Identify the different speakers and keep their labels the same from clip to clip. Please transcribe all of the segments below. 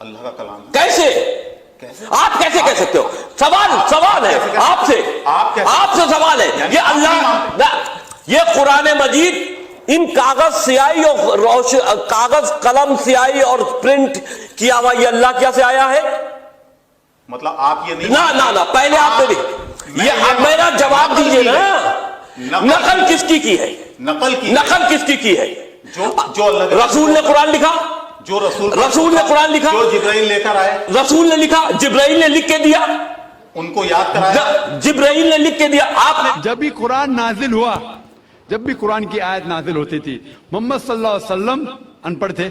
Speaker 1: اللہ کا کلام ہے۔
Speaker 2: کیسے آپ کیسے کہہ سکتے ہو؟ سوال ہے آپ سے سوال ہے، یہ اللہ، یہ قرآن مجید ان کاغذ سیاہی اور کاغذ قلم سیاہی اور پرنٹ کیا ہوا یہ اللہ کیا سے آیا ہے؟
Speaker 1: مطلب آپ یہ نہیں،
Speaker 2: نہ پہلے آپ نے یہ میرا جواب دیجئے نا، نقل کس کی ہے؟ نقل کس کی ہے؟
Speaker 1: جو اللہ
Speaker 2: رسول نے قرآن لکھا،
Speaker 1: جو
Speaker 2: رسول نے قرآن لکھا،
Speaker 1: جو جبرائیل لے کر آئے،
Speaker 2: رسول نے لکھا، جبرائیل نے لکھ کے دیا،
Speaker 1: ان کو یاد کرایا،
Speaker 2: جبرائیل نے لکھ کے دیا۔ آپ نے
Speaker 3: جب بھی قرآن نازل ہوا، جب بھی قرآن کی آیت نازل ہوتی تھی، محمد صلی اللہ علیہ وسلم ان پڑھ تھے،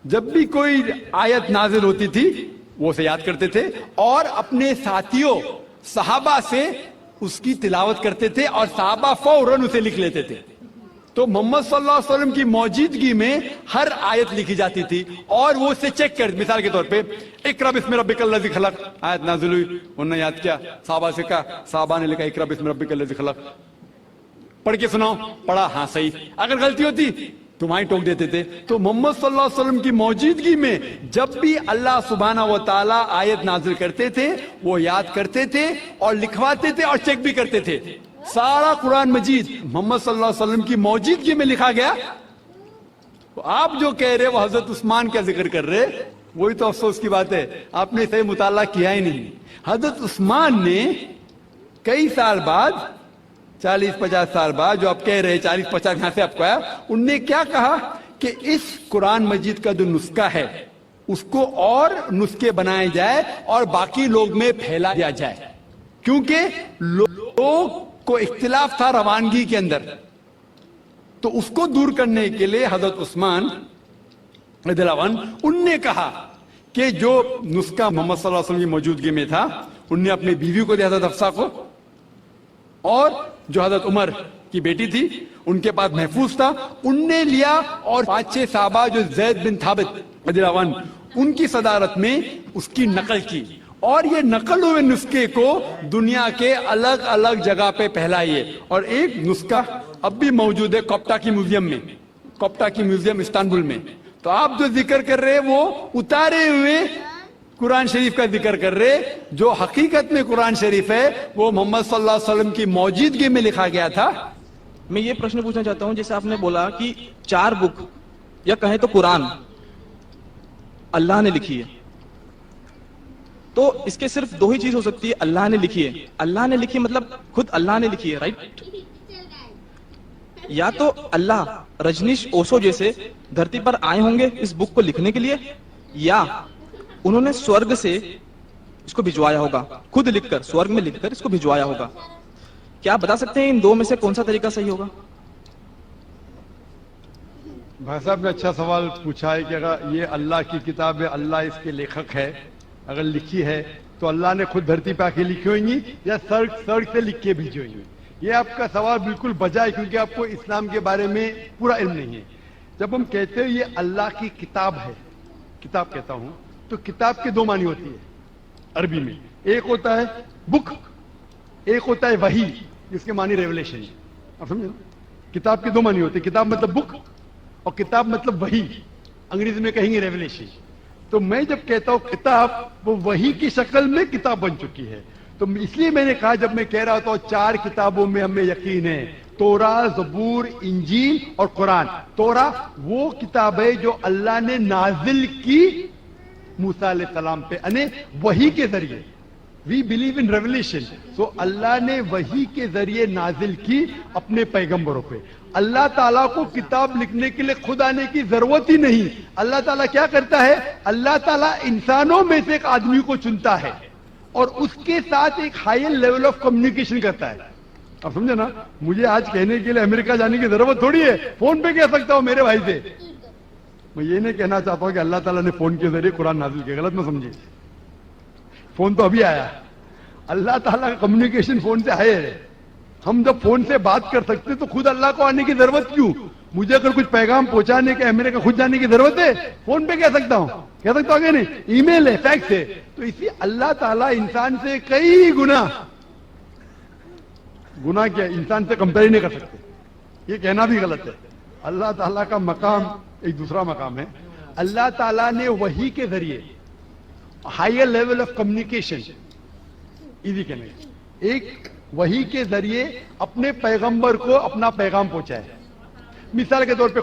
Speaker 3: جب بھی کوئی آیت نازل ہوتی تھی وہ اسے یاد کرتے تھے اور اپنے ساتھیوں صحابہ سے اس کی تلاوت کرتے تھے اور صحابہ فوراً اسے لکھ لیتے تھے۔ تو محمد صلی اللہ علیہ وسلم کی موجودگی میں ہر آیت لکھی جاتی تھی اور وہ اسے چیک کر، مثال کے طور پہ اقرا بسم ربک الذی خلق آیت نازل ہوئی، انہوں نے یاد کیا، صحابہ سے کہا، صحابہ نے لکھا اقرا بسم ربک الذی خلق، پڑھ کے سناؤ، پڑھا، ہاں صحیح، اگر غلطی ہوتی تمہاری ٹوک دیتے تھے۔ تو محمد صلی اللہ علیہ وسلم کی موجودگی میں جب بھی اللہ سبحانہ و تعالیٰ آیت نازل کرتے تھے وہ یاد کرتے تھے اور لکھواتے تھے اور چیک بھی کرتے تھے۔ سارا قرآن مجید محمد صلی اللہ علیہ وسلم کی موجودگی میں لکھا گیا۔ آپ جو کہہ رہے وہ حضرت عثمان کا ذکر کر رہے، وہی تو افسوس کی بات ہے، آپ نے صحیح مطالعہ کیا ہی نہیں۔ حضرت عثمان نے کئی سال بعد، 40-50 سال بعد، جو آپ کہہ رہے 40-50 یہاں سے آپ کو آیا، ان نے کیا کہا کہ اس قرآن مجید کا جو نسخہ ہے اس کو اور نسخے بنائے جائے اور باقی لوگ میں پھیلا دیا جائے، کیونکہ لوگ کو اختلاف تھا روانگی کے اندر۔ تو اس کو دور کرنے کے لیے حضرت عثمان رضی اللہ عنہ ان نے کہا کہ جو نسخہ محمد صلی اللہ علیہ وسلم کی موجودگی میں تھا ان نے اپنی بیوی کو دیا، حضرت حفصہ کو، اور جو حضرت عمر کی بیٹی تھی ان کے پاس محفوظ تھا، ان نے لیا، اور 5-6 صحابہ جو زید بن ثابت رضی اللہ عنہ ان کی صدارت میں اس کی نقل کی، اور یہ نقل ہوئے نسخے کو دنیا کے الگ الگ جگہ پہ پھیلائیے۔ اور ایک نسخہ اب بھی موجود ہے کوپٹا کی میوزیم میں، کوپٹا کی میوزیم استنبول میں۔ تو آپ جو ذکر کر رہے وہ اتارے ہوئے قرآن شریف کا ذکر کر رہے، جو حقیقت میں قرآن شریف ہے وہ محمد صلی اللہ علیہ وسلم کی موجودگی میں لکھا گیا تھا۔
Speaker 4: میں یہ پرشن پوچھنا چاہتا ہوں، جیسے آپ نے بولا کہ 4 بک یا کہیں تو قرآن اللہ نے لکھی ہے، تو اس کے صرف 2 ہی چیز ہو سکتی ہے، اللہ نے لکھی ہے، اللہ نے لکھی مطلب خود اللہ نے لکھی ہے، رائٹ؟ یا تو اللہ رجنیش اوشو جیسے دھرتی پر آئے ہوں گے اس بک کو لکھنے کے لیے، یا انہوں نے سورگ سے اس کو بھجوایا ہوگا، خود لکھ کر، سورگ میں لکھ کر اس کو بھجوایا ہوگا۔ کیا آپ بتا سکتے ہیں ان 2 میں سے کون سا طریقہ صحیح ہوگا؟
Speaker 3: بھائی صاحب نے اچھا سوال پوچھا ہے کہ اگر یہ اللہ کی کتاب ہے، اللہ اس کے لیکھک ہے، اگر لکھی ہے تو اللہ نے خود دھرتی پہ آ کے لکھی ہوئی یا سڑک سے لکھ کے بھیجی ہوئی؟ یہ آپ کا سوال بالکل بجا ہے، کیونکہ آپ کو اسلام کے بارے میں پورا علم نہیں ہے۔ جب ہم کہتے ہیں یہ اللہ کی کتاب ہے، کتاب کہتا ہوں، تو کتاب کے 2 معنی ہوتی ہے عربی میں، ایک ہوتا ہے بک، ایک ہوتا ہے وحی، جس کے معنی ریولیشن۔ آپ سمجھے نا؟ کتاب کے 2 معنی ہوتے ہیں، کتاب مطلب بک اور کتاب مطلب وحی، انگریزی میں کہیں گے ریولیشن۔ تو میں جب کہتا ہوں کتاب، وہ وحی کی شکل میں کتاب بن چکی ہے۔ تو اس لیے میں نے کہا، جب میں کہہ رہا تھا 4 کتابوں میں ہمیں یقین ہے، توراہ، زبور، انجیل اور قرآن۔ توراہ وہ کتاب ہے جو اللہ نے نازل کی موسیٰ علیہ السلام پہ، یعنی وحی کے ذریعے۔ وی بلیو ان ریولیشن، سو اللہ نے وحی کے ذریعے نازل کی اپنے پیغمبروں پہ۔ اللہ تعالیٰ کو کتاب لکھنے کے لیے خود آنے کی ضرورت ہی نہیں۔ اللہ تعالیٰ کیا کرتا ہے؟ اللہ تعالیٰ انسانوں میں سے ایک آدمی کو چنتا ہے اور اس کے ساتھ ایک ہائی لیول آف کمیونیکیشن کرتا ہے۔ اب سمجھے نا؟ مجھے آج کہنے کے لیے امریکہ جانے کی ضرورت تھوڑی ہے، فون پہ کہہ سکتا ہوں میرے بھائی سے۔ میں یہ نہیں کہنا چاہتا ہوں کہ اللہ تعالیٰ نے فون کے ذریعے قرآن نازل کیا، غلط نہ سمجھے، فون تو ابھی آیا۔ اللہ تعالیٰ کا کمیونیکیشن فون سے ہے۔ ہم جب فون سے بات کر سکتے تو خود اللہ کو آنے کی ضرورت کیوں؟ مجھے اگر کچھ پیغام پہنچانے کے امریکہ خود جانے کی ضرورت ہے؟ فون پہ کہہ سکتا ہوں کہ نہیں، ای میل ہے، فیکس ہے۔ تو اسی اللہ تعالیٰ انسان سے کئی گنا کیا انسان سے کمپیئر نہیں کر سکتے، یہ کہنا بھی غلط ہے. اللہ تعالیٰ کا مقام ایک دوسرا مقام ہے. اللہ تعالیٰ نے وحی کے ذریعے higher level of communication easy کہنے ایک وحی کے ذریعے اپنے پیغمبر کو اپنا پیغام پہنچایا. مثال کے طور پہ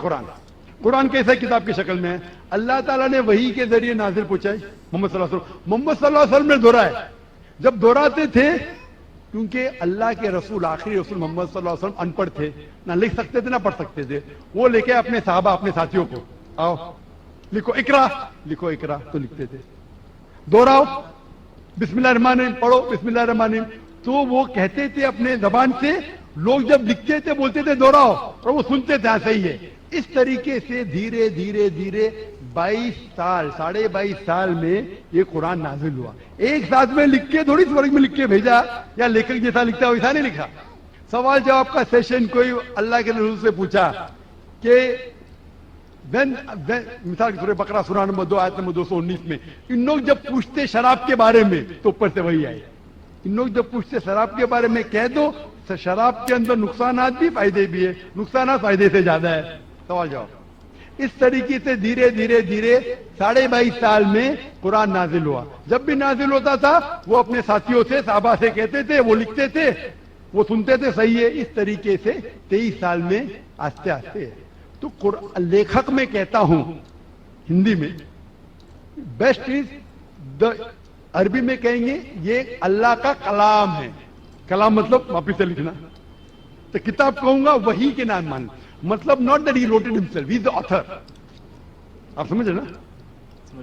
Speaker 3: قرآن کیسے کتاب کی شکل میں ہے. اللہ تعالیٰ نے وحی کے ذریعے نازل پہنچائی محمد صلی اللہ علیہ وسلم. محمد صلی اللہ علیہ وسلم نے دہرایا. جب دہراتے تھے کیونکہ اللہ کے رسول آخری رسول محمد صلی اللہ علیہ وسلم ان پڑھ تھے, نہ لکھ سکتے تھے نہ پڑھ سکتے تھے. وہ لے کے اپنے صحابہ اپنے ساتھیوں کو آؤ لکھو اقرا تو لکھتے تھے. دوہراؤ بسم اللہ الرحمن الرحیم پڑھو بسم اللہ الرحمن الرحیم تو وہ کہتے تھے اپنے زبان سے. لوگ جب لکھتے تھے بولتے تھے دوہراؤ اور وہ سنتے تھے ہاں صحیح ہے. اس طریقے سے دھیرے دھیرے دھیرے 22 سال میں یہ قرآن نازل ہوا. ایک ساتھ میں لکھ کے تھوڑی ورق میں لکھ کے بھیجا یا لیکھک جیسا لکھتا ہے ویسا نہیں لکھا. سوال جواب کا سیشن کوئی اللہ کے رسول سے پوچھا کہ مثال کے سورہ بقرہ سورہ نمبر 2 آیت نمبر 219 میں ان لوگ جب پوچھتے شراب کے بارے میں تو اوپر سے وہی آئے. ان لوگ جب پوچھتے شراب کے بارے میں کہہ دو شراب کے اندر نقصانات بھی فائدے بھی ہے, نقصانات فائدے سے زیادہ ہے. سوال جواب اس طریقے سے دھیرے دھیرے دھیرے 22.5 سال میں قرآن نازل ہوا. جب بھی نازل ہوتا تھا وہ اپنے ساتھیوں سے صحابہ سے کہتے تھے, وہ لکھتے تھے, وہ سنتے تھے صحیح ہے. اس طریقے سے 23 سال میں آہستہ آہستہ. تو لیکھک میں کہتا ہوں ہندی میں بیسٹ از عربی میں کہیں گے یہ اللہ کا کلام ہے. کلام مطلب واپس سے لکھنا. تو کتاب کہوں گا وہی کے نام مان مطلب not that he wrote it himself, he is the author. آپ سمجھ رہے نا.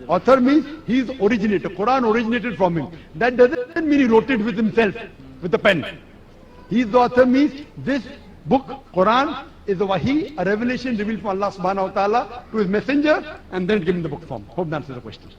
Speaker 3: Author means he is originator. Quran originated from him. That doesn't mean he wrote it with himself with the pen. He is the author means this book Quran is a wahi, a revelation revealed from Allah subhanahu wa ta'ala to his messenger and then given the book form. Hope that answers the question.